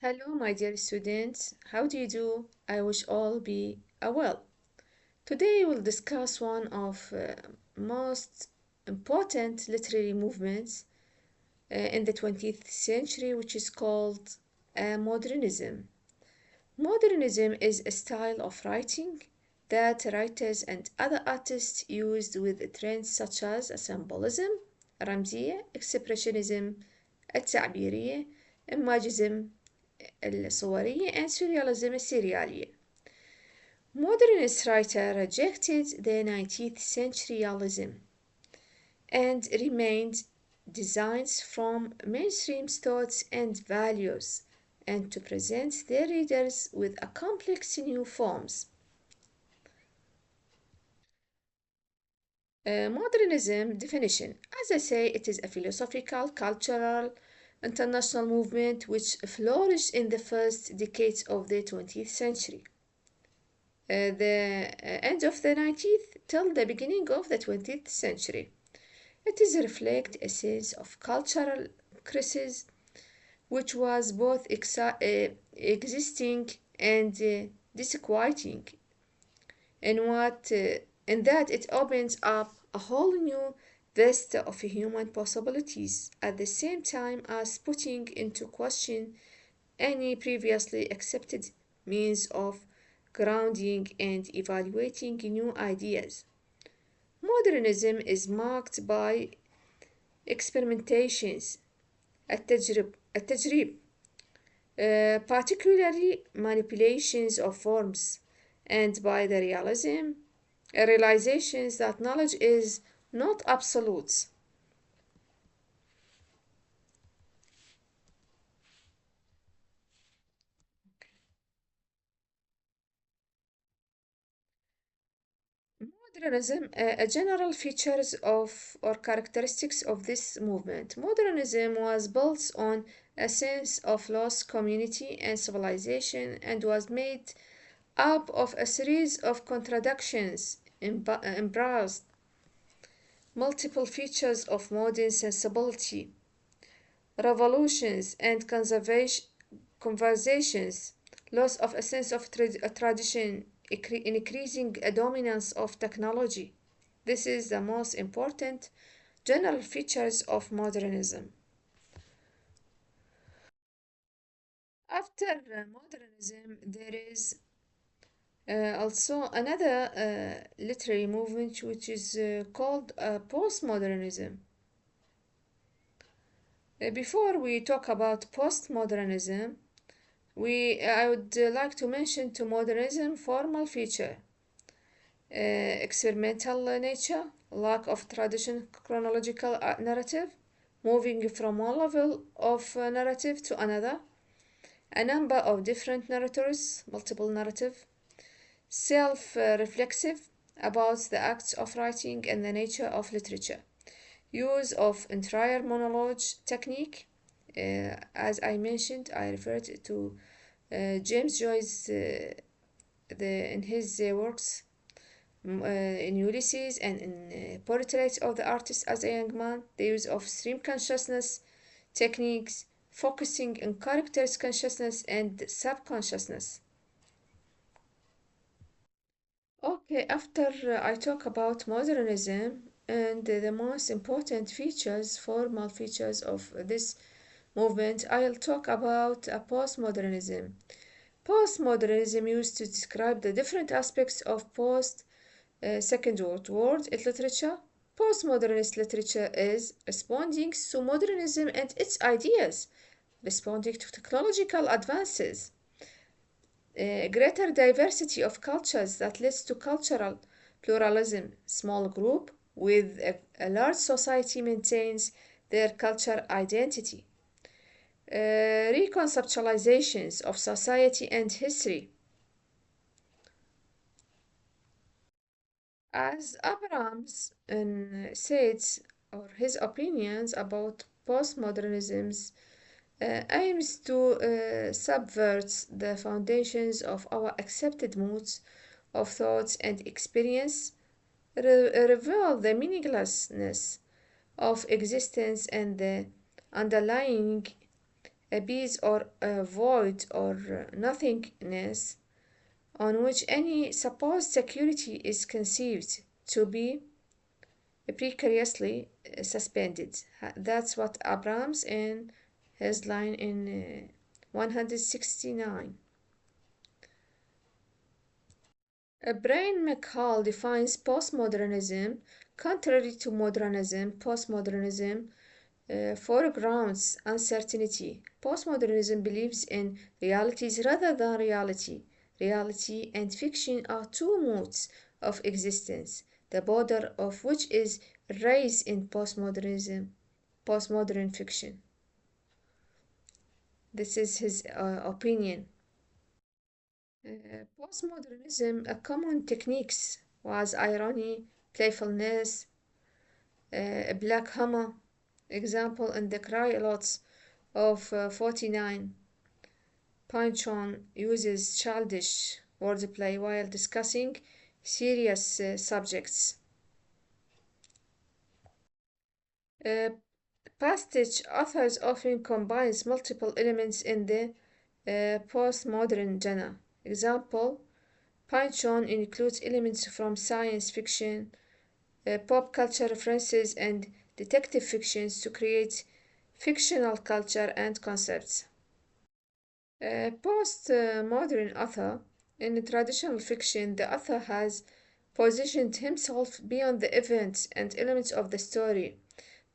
Hello, my dear students. How do you do? I wish all be well. Today we'll discuss one of most important literary movements in the 20th century, which is called modernism. Modernism is a style of writing that writers and other artists used with trends such as symbolism, رمزية, expressionism, التعبيرية, imagism, الصورية and surrealism السريالية. Modernist writers rejected the 19th century realism and remained designs from mainstream thoughts and values and to present their readers with a complex new forms. Modernism definition. As I say, it is a philosophical, cultural, international movement which flourished in the first decades of the 20th century. The end of the 19th till the beginning of the 20th century. It is reflect a sense of cultural crisis which was both existing and disquieting in that it opens up a whole new vista of human possibilities at the same time as putting into question any previously accepted means of grounding and evaluating new ideas. Modernism is marked by experimentations, التجريب, particularly manipulations of forms, and by the realizations that knowledge is not absolute. Modernism, general features of or characteristics of this movement. Modernism was built on a sense of lost community and civilization and was made up of a series of contradictions embraced multiple features of modern sensibility, revolutions and conversations, loss of a sense of tradition, increasing a dominance of technology. This is the most important general features of modernism. After modernism, there is also another literary movement which is called postmodernism. Before we talk about postmodernism, I would like to mention to modernism formal feature, experimental nature, lack of tradition chronological narrative, moving from one level of narrative to another, a number of different narrators, multiple narrative, self-reflexive about the acts of writing and the nature of literature, use of entire monologue technique. As I mentioned, I referred to James Joyce in his works in Ulysses and in Portrait of the Artist as a Young Man, the use of stream consciousness techniques, focusing on characters' consciousness and subconsciousness. Okay, after I talk about modernism and the most important features, formal features of this movement, I'll talk about postmodernism. Postmodernism used to describe the different aspects of post Second World War literature. Postmodernist literature is responding to modernism and its ideas, responding to technological advances, greater diversity of cultures that leads to cultural pluralism. Small group with a large society maintains their culture identity. Reconceptualizations of society and history. As Abrams says, or his opinions about postmodernism's aims to subvert the foundations of our accepted modes of thoughts and experience, reveal the meaninglessness of existence and the underlying abyss or a void or nothingness on which any supposed security is conceived to be precariously suspended. That's what Abrams in his line in 169. Brian McHall defines postmodernism. Contrary to modernism, postmodernism foregrounds uncertainty. Postmodernism believes in realities rather than reality. Reality and fiction are two modes of existence, the border of which is erased in postmodern fiction. This is his opinion. Postmodernism, a common techniques was irony, playfulness, black humor. Example in the Cry Lots of 49. Pynchon uses childish wordplay while discussing serious subjects. Uh, Passage authors often combines multiple elements in the postmodern genre. Example, Pynchon includes elements from science fiction, pop culture references, and detective fictions to create fictional culture and concepts. Post-modern author. In traditional fiction, the author has positioned himself beyond the events and elements of the story.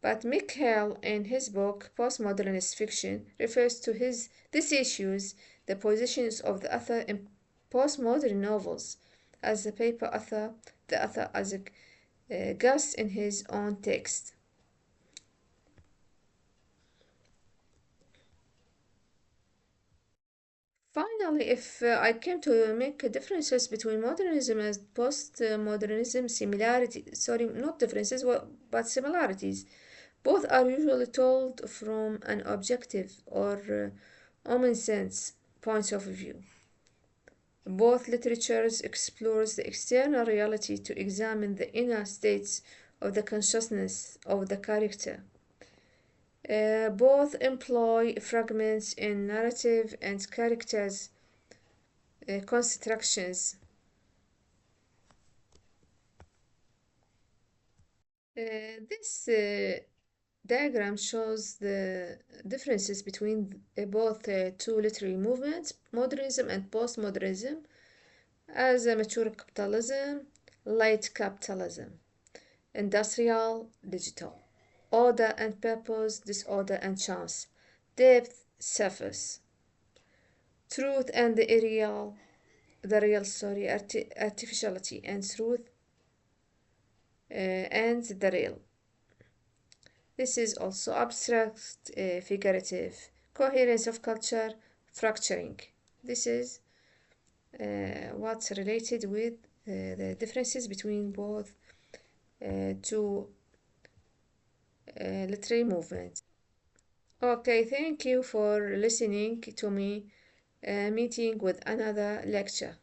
But Mikhail, in his book Postmodernist Fiction, refers to these issues, the positions of the author in postmodern novels, as the author as a guest in his own text. Finally, if I came to make differences between modernism and postmodernism, not differences, but similarities. Both are usually told from an objective or common sense point of view. Both literatures explores the external reality to examine the inner states of the consciousness of the character. Both employ fragments in narrative and characters constructions. This diagram shows the differences between both two literary movements, modernism and postmodernism, as a mature capitalism, late capitalism, industrial, digital, order and purpose, disorder and chance, depth, surface, truth and the real story, artificiality and truth, and the real. This is also abstract, figurative, coherence of culture, fracturing. This is what's related with the differences between both two literary movements. Okay, thank you for listening to me. Meeting with another lecture.